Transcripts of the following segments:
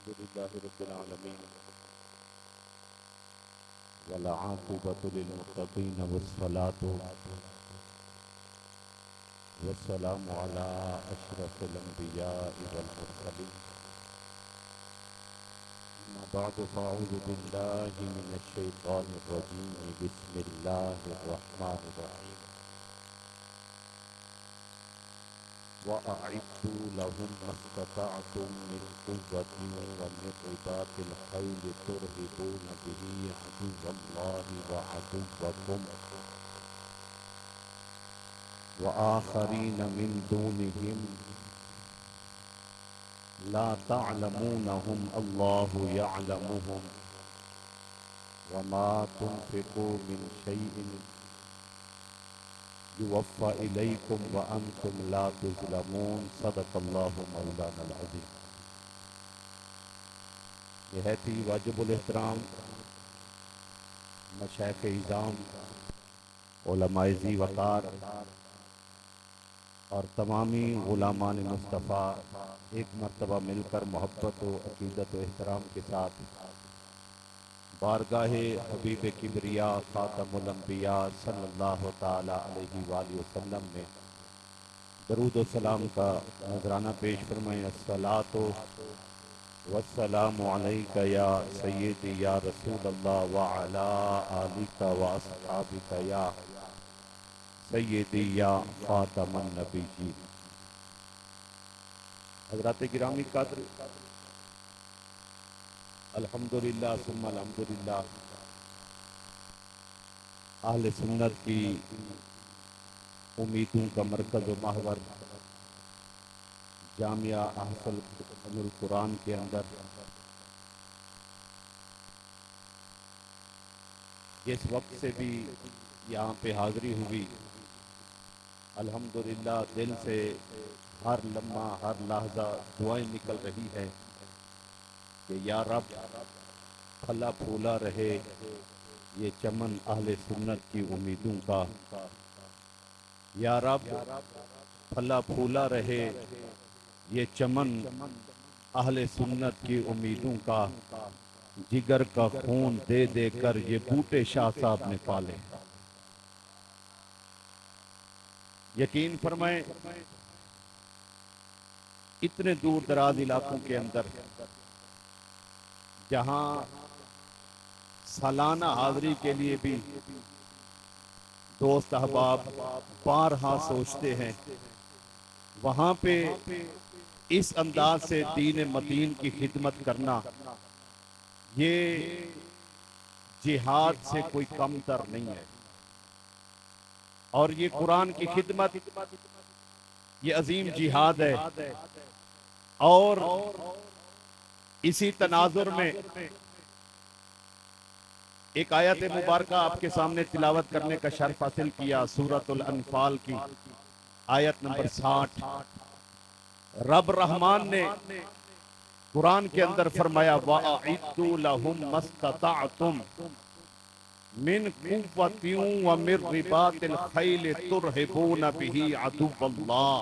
अल्हम्दुलिल्लाहि रब्बिल आलमीन वल आक़िबतु लिल मुत्तक़ीन वस्सलातु वस्सलामु अला अशरफिल अंबियाइ वल मुरसलीन अम्मा बअदु फ़अऊज़ु बिल्लाहि मिनश शैतानिर रजीम बिस्मिल्लाहिर रहमानिर रहीम वअअद्दू लहुम मस्ततअतुम मिन क़ुव्वतिन व मिन रिबातिल ख़ैल तुरहिबून बिही अदुव्वल्लाहि व अदुव्वकुम व आखरीन मिन दूनिहिम ला तअलमूनहुम अल्लाहु यअलमुहुम व मा तुनफ़िक़ू मिन शैइन युवफ़्फ़ा इलैकुम व अंतुम ला तुज़लमून सदक़ल्लाहु मौलाना अज़ीम। निहायती वाजिबुल एहतराम मशाइख़ इज़ाम, उलमाए ज़ी वक़ार और तमामी गुलामान मुस्तफ़ा एक मरतबा मिलकर मोहब्बत व अक़ीदत व एहतराम के साथ बारगाहे हबीब किबरिया ख़ातमुल अंबिया सल्लल्लाहु ताला अलैहि वसल्लम में दरूद व सलाम का नजराना पेश फरमाएं। अस्सलातु वस्सलामु अलैका या सय्यदी या रसूल अल्लाह व अला आलिका व अस्हाबिका या सय्यदी या ख़ातमन नबिय्यीन। हज़रात गिरामी क़द्र, अल्हम्दुलिल्लाह सुम्मा अल्हम्दुलिल्लाह, अहले सुन्नत की उम्मीदों का मरकज़ व महवर जामिया अहसनुल कुरान के अंदर जिस वक्त से भी यहाँ पे हाज़िरी हुई, अल्हम्दुलिल्लाह दिल से हर लम्हा हर लहजा दुआएं निकल रही है कि या रब फला फूला रहे ये चमन अहले सुन्नत की उम्मीदों का, या रब फला फूला रहे ये चमन अहले सुन्नत की उम्मीदों का, जिगर का खून दे दे कर ये बूटे शाह साहब ने पाले। यकीन फरमाएं, इतने दूर दराज इलाकों के अंदर जहां सालाना हाज़िरी के लिए भी दोस्त अहबाब बारहा सोचते हैं, वहां पे इस अंदाज से दीन मतीन की खिदमत करना ये जिहाद से कोई कमतर नहीं है। और ये कुरान की खिदमत ये अजीम जिहाद है। और इसी तनाजुर में एक आयत मुबारका आपके सामने तिलावत करने का शर्फ हासिल किया, सूरतुल अनफाल की आयत नंबर 60। रब रहमान ने कुरान के अंदर फरमाया, वअइद्दू लहुम मस्ततअतुम मिन कुव्वतिन व मिन रिबातिल खैल तुरहिबून बिही अदुव्वल्लाह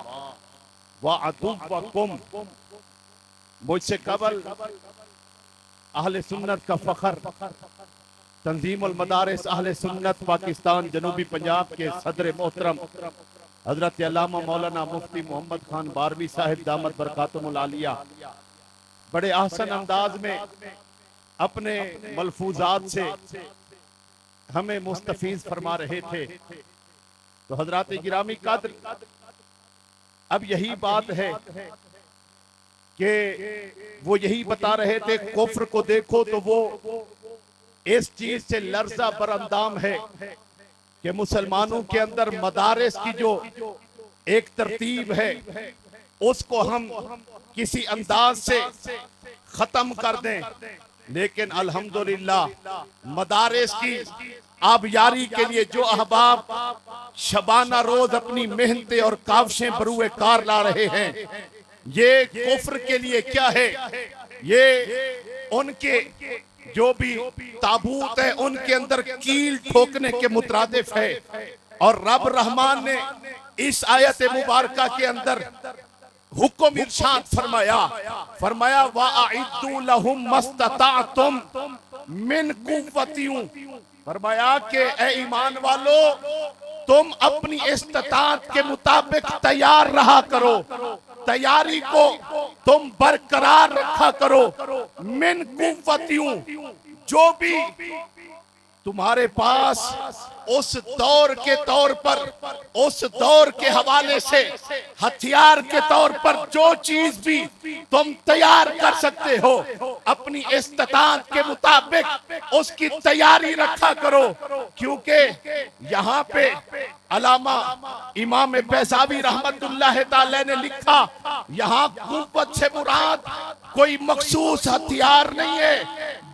व अदुव्वकुम। मुझसे कबल अहले सुन्नत का फख्र तंजीमुल मदारिस अहले सुन्नत पाकिस्तान जनूबी पंजाब के सदर मोहतरम हजरत अल्लामा मौलाना मुफ्ती मोहम्मद खान बारवी साहिब दामत बरकातुहुल आलिया बड़े आसन अंदाज में अपने मलफूजात से हमें मुस्तफीज फरमा रहे थे। तो हजरात गिरामी कद्र, अब यही बात है कि वो यही बता रहे थे, कुफ्र को देखो तो वो इस चीज से लर्जा बरअंदाम है कि मुसलमानों के अंदर मदारिस की जो एक तरतीब है उसको हम किसी अंदाज से खत्म कर दें। लेकिन अल्हम्दुलिल्लाह मदारिस की आबियारी के लिए जो अहबाब शबाना रोज अपनी मेहनतें और कावशें बरूए कार ला रहे हैं, ये कुफ्र के लिए क्या है, ये उनके जो भी ताबूत है उनके अंदर कील ठोकने के मुतरादिफ है। और रब रहमान ने इस आयत मुबारका के अंदर हुक्म इरशाद फरमाया, फरमाया वाइदू लहुम मस्तताअतुम मिन कुव्वतियूं, फरमाया कि ए ईमान वालो तुम अपनी इस्तात के मुताबिक तैयार रहा करो, तैयारी को तुम बरकरार रखा करो। मिन कुव्वतियूं, जो भी तुम्हारे पास उस दौर के तौर पर, उस दौर के हवाले से हथियार के तौर पर जो चीज भी तुम तैयार कर सकते हो, अपनी इस्तात के मुताबिक उसकी तैयारी रखा करो। क्योंकि यहाँ पे अलामा इमाम बैज़ावी रहमतुल्लाह ताला ने लिखा, यहाँ कुव्वत से मुराद कोई मखसूस हथियार नहीं है,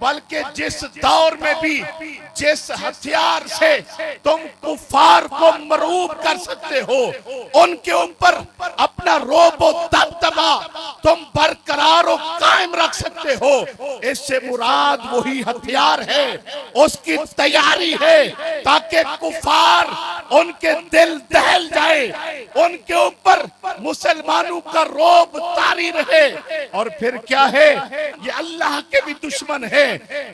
बल्कि जिस दौर में भी जिस हथियार से तुम कुफार को मरूब कर सकते हो, उनके ऊपर अपना रोब व दबदबा तुम बरकरार और कायम रख सकते हो, इससे मुराद वही हथियार है, उसकी तैयारी है, ताकि कुफार उनके दिल दहल जाए, उनके ऊपर मुसलमानों का रोब तारी रहे। और फिर क्या है, ये अल्लाह के भी दुश्मन है,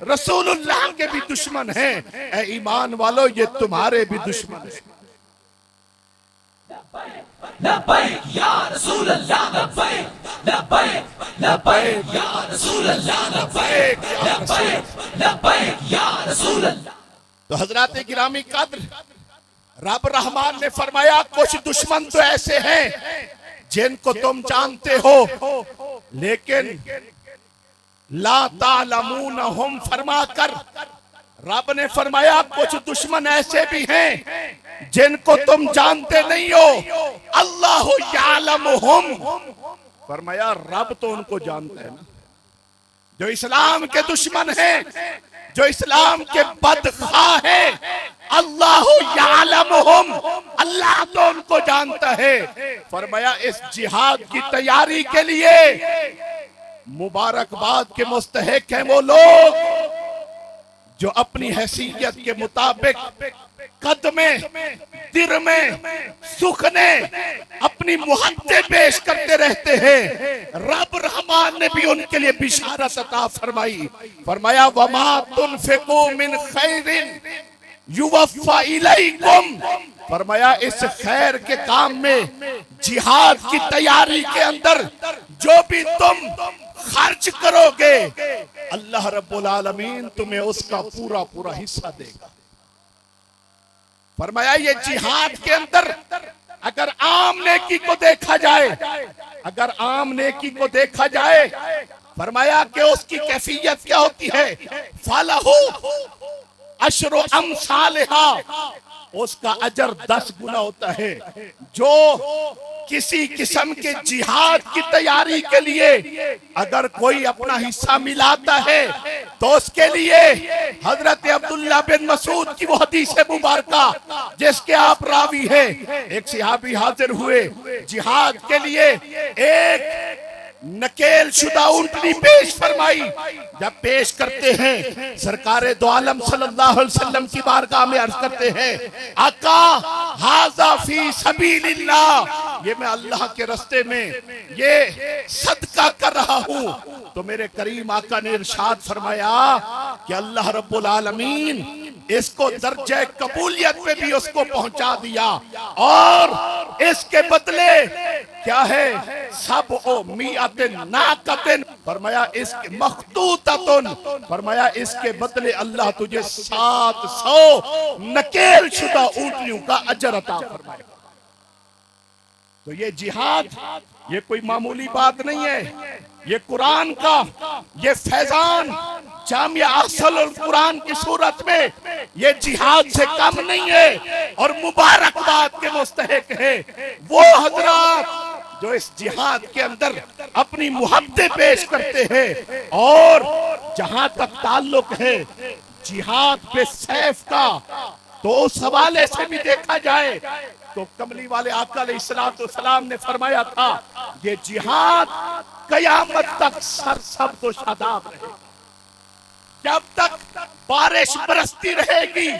रसूलुल्लाह के भी दुश्मन है। ऐ ईमान वालों, ये तुम्हारे भी दुश्मन है। लब्बैक या रसूल अल्लाह, लब्बैक लब्बैक लब्बैक या रसूल अल्लाह, लब्बैक लब्बैक लब्बैक या रसूल अल्लाह। तो हजरात गिरामी कद्र, रब रहमान ने फरमाया कुछ दुश्मन तो ऐसे हैं जिनको तुम जानते हो, लेकिन ला तालमूनहुम फरमाकर रब ने फरमाया कुछ दुश्मन ऐसे भी हैं जिनको तुम जानते नहीं हो। अल्लाह यालमुहुम, फरमाया रब तो उनको जानता है ना। जो इस्लाम के दुश्मन हैं, जो इस्लाम के बदख्वाह हैं, अल्लाह यालमुहुम, अल्लाह तो उनको जानता है। फरमाया इस जिहाद की तैयारी के लिए मुबारकबाद के मुस्तहिक हैं वो लोग जो अपनी हैसियत के मुताबिक कदमे दिर में सुखने अपनी मुहब्बतें पेश करते रहते हैं। रब रहमान ने भी उनके लिए बिशारत अता फरमाई, फरमाया वमा तुनफिकू मिन खैरिन युवफ़ा इलैकुम, फरमाया इस खैर के काम में, जिहाद की तैयारी के अंदर जो भी तुम खर्च करोगे, अल्लाह रब्बुल आलमीन तुम्हें उसका पूरा पूरा हिस्सा देगा। फरमाया ये जिहाद के अंदर अगर आम नेकी को देखा जाए, अगर आम नेकी को देखा जाए, फरमाया कि उसकी कैफियत क्या होती है, फलहु अशरु अमसालिहा, उसका अजर 10 गुना होता है। जो किसी किस्म के जिहाद की तैयारी के लिए अगर कोई अपना हिस्सा मिलाता है, तो उसके लिए हजरत अब्दुल्ला बिन मसूद की वो हदीस मुबारका जिसके आप रावी हैं, एक सहाबी हाजिर हुए जिहाद के लिए, एक नकेल शुदा ऊंटनी पेश फरमाई। जब पेश करते हैं, सरकारे दो आलम सल्लल्लाहु अलैहि वसल्लम की बारगाह में अर्ज करते हैं, आका हाज़ा फी सबीलिल्लाह, ये मैं अल्लाह के रास्ते में ये सदका कर रहा हूँ। तो मेरे करीम आका ने इरशाद फरमाया कि अल्लाह रब्बुल आलमीन इसको दर्जे कबूलियत पे भी उसको पहुंचा दिया, और इसके बदले क्या है, सब ओ मियातिन नाकतिन, फरमाया इसके मखतूततुन, फरमाया इसके बदले अल्लाह तुझे 700 नकेल शुदा ऊंटनियों का अजर अता फरमाएगा। तो ये जिहाद ये कोई मामूली बात नहीं है, ये कुरान का ये फैजान जामिया अहसनुल कुरान की सूरत में ये जिहाद से कम नहीं है, और मुबारकबाद के मुस्तहिक है वो हजरात जो इस जिहाद के अंदर अपनी मुहब्बतें पेश करते हैं। और जहां तक ताल्लुक है जिहाद पे सैफ का, तो उस हवाले से भी देखा जाए तो कमली वाले आका अलैहिस्सलाम ने फरमाया था, ये जिहाद कयामत तक सरसब्ज़ व शादाब रहे। जब तक बारिश बरसती रहेगी,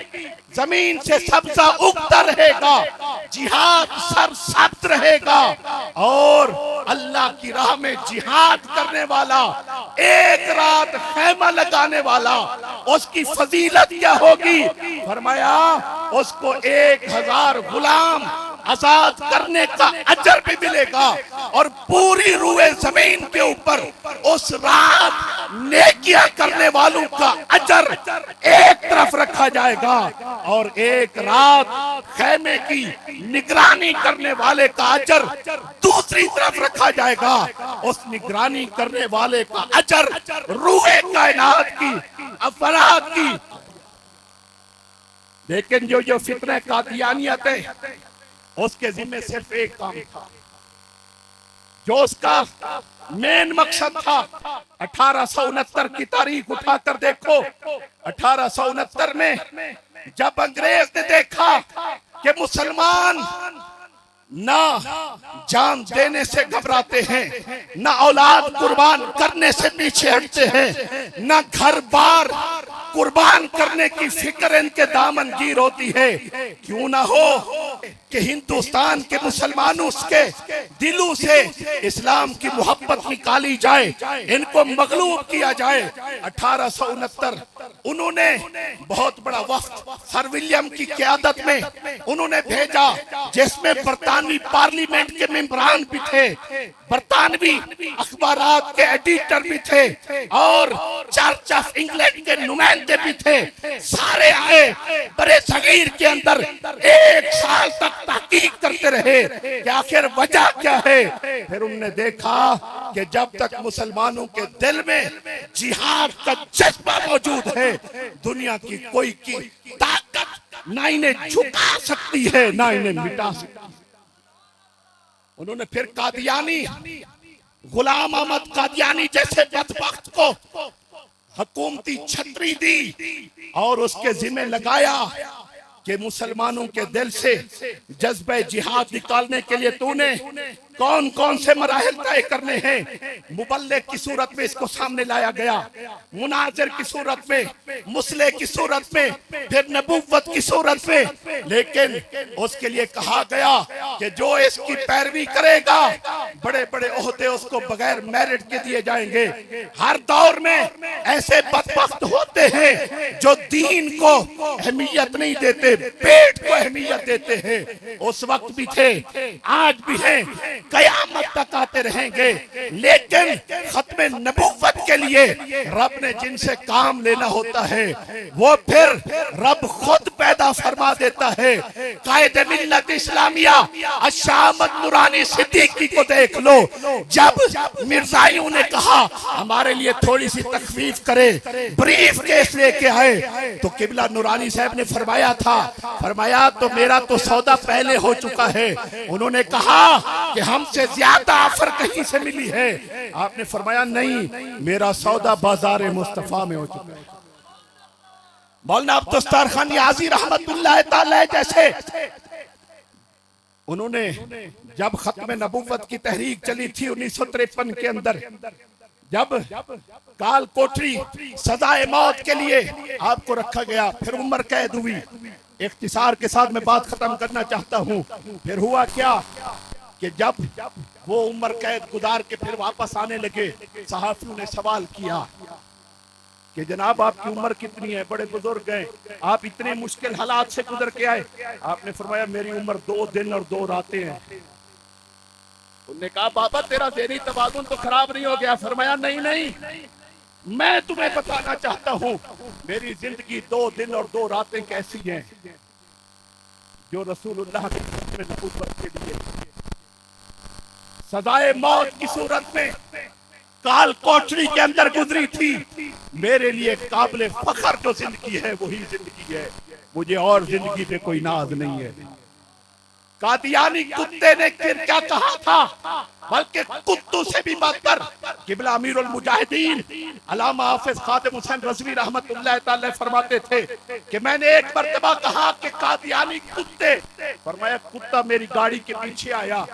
जमीन से सब्जा उगता रहेगा, जिहाद सरसब्ज रहेगा, और अल्लाह की राह में जिहाद करने वाला, एक रात खैमा लगाने वाला, उसकी फजीलत क्या होगी? फरमाया उसको 1000 गुलाम आजाद करने का अजर भी मिलेगा, और पूरी रूए जमीन के ऊपर उस रात नेकियां करने वालों का अजर एक तरफ रखा जाएगा, और एक रात खैमे की निगरानी करने वाले का अजर दूसरी तरफ रखा जाएगा। उस निगरानी करने वाले का अजर रूए कायनात की, अफराद की। लेकिन जो फितने कादियानियत है, उसके जिम्मे सिर्फ एक काम था, जो उसका मेन मकसद था। 1869 की तारीख उठाकर देखो। 1869 में जब अंग्रेज ने देखा कि मुसलमान ना जान देने से घबराते हैं, ना औलाद कुर्बान करने से पीछे हटते हैं, ना घर बार कुर्बान करने की फिक्र इनके दामनगीर होती है, क्यों ना हो कि हिंदुस्तान के मुसलमानों के दिलों से इस्लाम की मोहब्बत निकाली जाए, इनको मगलूब किया जाए। 1869 उन्होंने बहुत बड़ा वफ्द सर विलियम की क़यादत में उन्होंने भेजा, जिसमें बरतानवी पार्लियामेंट के मेंबरान भी थे, बरतानवी अखबारात के एडिटर भी थे, और चर्च ऑफ इंग्लैंड के नुमाइंदे भी थे। सारे आए, बड़े सगीर के अंदर 1 साल तक तहकीक करते रहे कि आखिर वजह क्या है। फिर उन्होंने देखा कि जब तक मुसलमानों के दिल में जिहाद का जज्बा मौजूद है, दुनिया की कोई की ताकत ना इन्हें झुका सकती है, ना इन्हें मिटा सकती। उन्होंने फिर कादियानी, गुलाम अहमद कादियानी जैसे बदबख्त को हुकूमती छतरी दी, और उसके जिम्मे लगाया कि मुसलमानों के दिल से जज्बे जिहाद निकालने के लिए तूने कौन कौन से मराहिल तय करने हैं। मुबल्लिग की सूरत में इसको सामने लाया गया, मुनाजिर की सूरत में, मुसले की सूरत में, फिर नबुव्वत की सूरत में। लेकिन उसके लिए कहा गया कि जो इसकी पैरवी करेगा, बड़े बड़े ओहदे उसको बगैर मेरिट के दिए जाएंगे। हर दौर में ऐसे बदबख्त होते हैं जो दीन को अहमियत नहीं देते, पेट को अहमियत देते हैं। उस वक्त भी थे, आज भी हैं, कयामत तक आते रहेंगे। लेकिन खत्मे नबुव्वत के लिए रब ने जिनसे काम लेना होता है, वो फिर रब खुद पैदा फरमा देता है। कायदे मिल्लत इस्लामिया अशामत नूरानी सिद्दीकी को देख लो, जब मिर्जाइयों ने कहा हमारे लिए थोड़ी सी तखफीफ करे, ब्रीफ केस लेके आए, तो किबला नूरानी साहब ने फरमाया तो मेरा तो सौदा पहले हो चुका है। उन्होंने कहा कि हमसे ज्यादा ऑफर कहीं से मिली है। आपने फरमाया नहीं, मेरा सौदा बाजार मुस्तफा में हो चुका है। मौलाना अब्दुल सत्तार खान नियाज़ी रहमतुल्लाह तआला जैसे, उन्होंने जब खत्म नबुव्वत की तहरीक चली थी 1953 के अंदर, जब काल कोठरी सजाए मौत के लिए आपको रखा गया, फिर उम्र कैद हुई। इख्तिसार के साथ मैं बात खत्म करना चाहता हूँ। फिर हुआ क्या कि जब वो उम्र कैद गुजार के फिर वापस आने लगे, सहाफियों ने सवाल किया कि जनाब आपकी उम्र कितनी है, बड़े बुजुर्ग हैं, आप इतने मुश्किल हालात से गुजर के आए। आपने फरमाया मेरी उम्र 2 दिन और 2 रातें हैं। उन्होंने कहा बाबा तेरा ज़हनी तवाज़ुन तो खराब नहीं हो गया? फरमाया नहीं, मैं तुम्हें बताना चाहता हूँ मेरी जिंदगी 2 दिन और 2 रातें कैसी हैं, जो रसूलुल्लाह के नबुव्वत के लिए सजाए मौत की सूरत में काल कोठरी के अंदर गुजरी थी। मेरे लिए काबिल फख्र जो जिंदगी है वही जिंदगी है, मुझे और जिंदगी पे कोई नाज नहीं है। कादियानी कुत्ते ने फिर क्या कहा था, बल्कि कुत्तों से भी बदतर किबला अमीरुल मुजाहिदीन अल्लामा हाफिज खादिम हुसैन रज़वी रहमतुल्लाह तआला फरमाते थे कि मैंने एक मर्तबा कहा कि कादियानी कुत्ते, फरमाया कुत्ता मेरी गाड़ी के पीछे आया,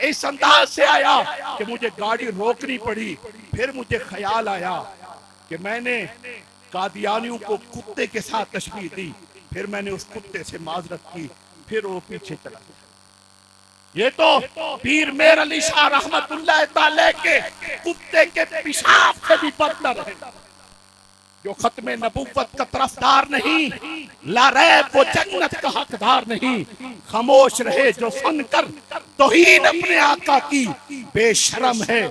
इस अंदाज से आया कि मुझे गाड़ी रोकनी पड़ी। फिर मुझे ख्याल आया कि मैंने कादियानियों को कुत्ते के साथ तशबीह दी, फिर मैंने उस कुत्ते से माजरत की, फिर वो पीछे चला गया। ये तो पीर मेर अली शाह रहमतुल्लाह ताला के कुत्ते के पेशाब से भी बदतर है, जो खत्मे नबूवत का तरफदार नहीं, लारैब वो जन्नत का हकदार नहीं। खामोश रहे जो सुनकर तौहीन अपने आका की, बेशरम है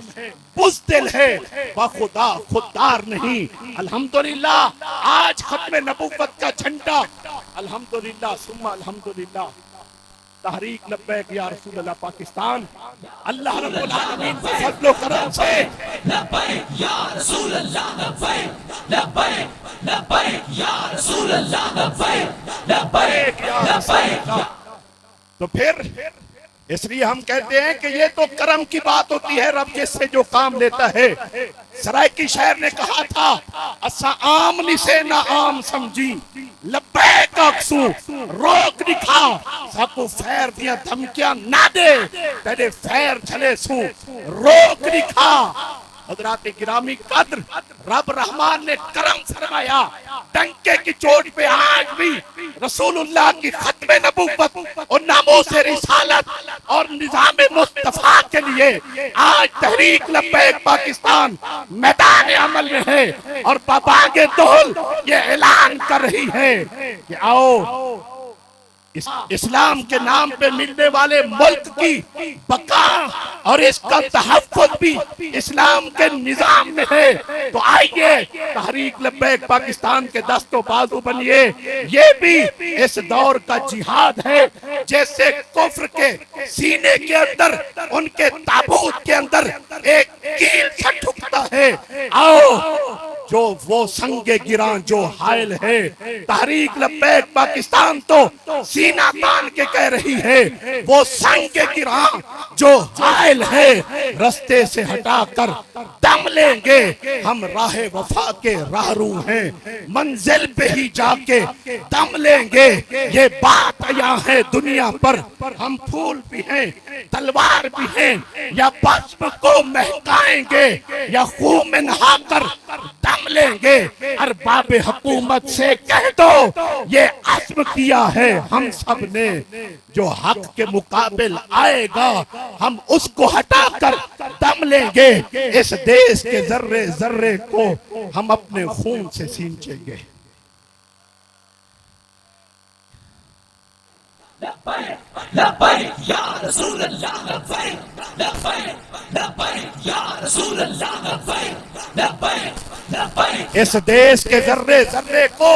बुज़दिल है बखुदा खुददार नहीं। अल्हम्दुलिल्लाह आज खत्मे नबूवत का झंडा, अल्हम्दुलिल्लाह सुम्मा अल्हम्दुलिल्लाह, तहरीक लब्बैक या रसूल अल्लाह पाकिस्तान, अल्लाह रब्बुल आलमीन के फज़ल व करम से लब्बैक या रसूल अल्लाह लब्बैक लब्बैक लब्बैक या रसूल अल्लाह लब्बैक लब्बैक लब्बैक। तो फिर इसलिए हम कहते हैं कि ये तो करम की बात होती है, रब जिससे जो काम लेता है। सरायकी शायर ने कहा था, असा आम निसे ना आम समझी, लब्बैक अक्सू रोक दिखा, साकू फैर दिया धमकियां ना दे, तेरे फैर चले सू रोक दिखा। हज़रात गिरामी कद्र, रब रहमान ने करम फरमाया, डंके की चोट पे आज भी रसूलुल्लाह की खत्मे नबूवत और नामोसे रिसालत और निज़ामे मुस्तफा के लिए आज तहरीक लब्बैक पाकिस्तान मैदान अमल में है और बाबागे दोल ये ऐलान कर रही है कि आओ इस्लाम के नाम पे मिलने वाले मुल्क की बका और इसका तहफ़्फ़ुज़ भी इस्लाम के निज़ाम में है। तो आइए तहरीक लब्बैक पाकिस्तान के दस्तों बाजू बनिए, ये भी इस दौर का जिहाद है। जैसे कुफ्र के सीने के अंदर, उनके ताबूत के अंदर एक कील सा ठुकता है, आओ जो वो संगे गिरां जो हायल है, तहरीक लब्बैक पाकिस्तान तो सीना तान के कह रही है, वो संगे गिरां जो हायल है, रस्ते से हटाकर दम लेंगे, हम राहे वफा के राहरू हैं, मंजिल पे ही जाके दम लेंगे। ये बात यहाँ है दुनिया पर, हम फूल भी हैं तलवार भी हैं, या बस्म को महकाएंगे या खून में नहाकर दम लेंगे। अरबाब हुकूमत से कह दो ये अज़्म किया है हम सब ने, जो हक के मुकाबिल आएगा हम उसको हटाकर दम लेंगे। इस देश के जर्रे जर्रे को हम अपने खून से सींचेंगे। लब्बैक लब्बैक या रसूल अल्लाह लब्बैक लब्बैक लब्बैक या रसूल अल्लाह लब्बैक लब्बैक लब्बैक। इस देश के जर्रे जर्रे को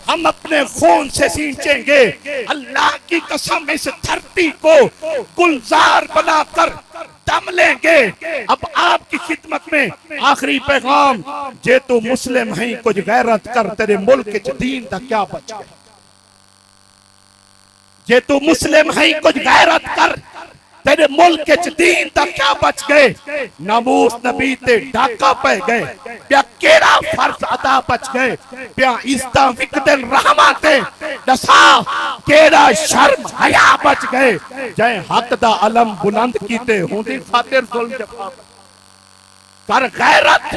हम अपने खून से सींचेंगे। अल्लाह की कसम इस धरती को गुलजार बनाकर दम लेंगे। अब आपकी खिदमत में आखिरी पैगाम, जे तू मुस्लिम है कुछ गैरत कर, तेरे मुल्क के दीन का क्या बच गया। जे तू मुस्लिम है कुछ गैरत कर, तेरे मुल्क के दीन तक क्या बच गए। नमूस नबी ते डाका पे गए, प्या केड़ा फर्ज अदा बच गए, प्या इस्ता विकदल रहमाते दसा केड़ा शर्म हया बच गए। जय हक दा अलम बुलंद कीते होंदी खातिर जुल्म जफा कर गैरत,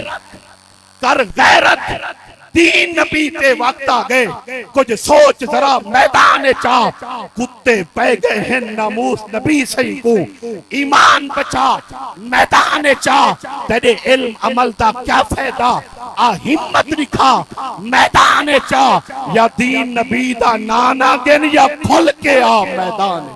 कर गैरत। दीन नबी ते वक्त आ गए, कुछ सोच जरा मैदान चा, कुत्ते पै गए हैं नमूस नबी सही को, ईमान बचा मैदान चा, तेरे इल्म अमल दा क्या फायदा, आ हिम्मत दिखा मैदान चा, या दीन नबी दा नाना गिन या खुल के आ मैदान।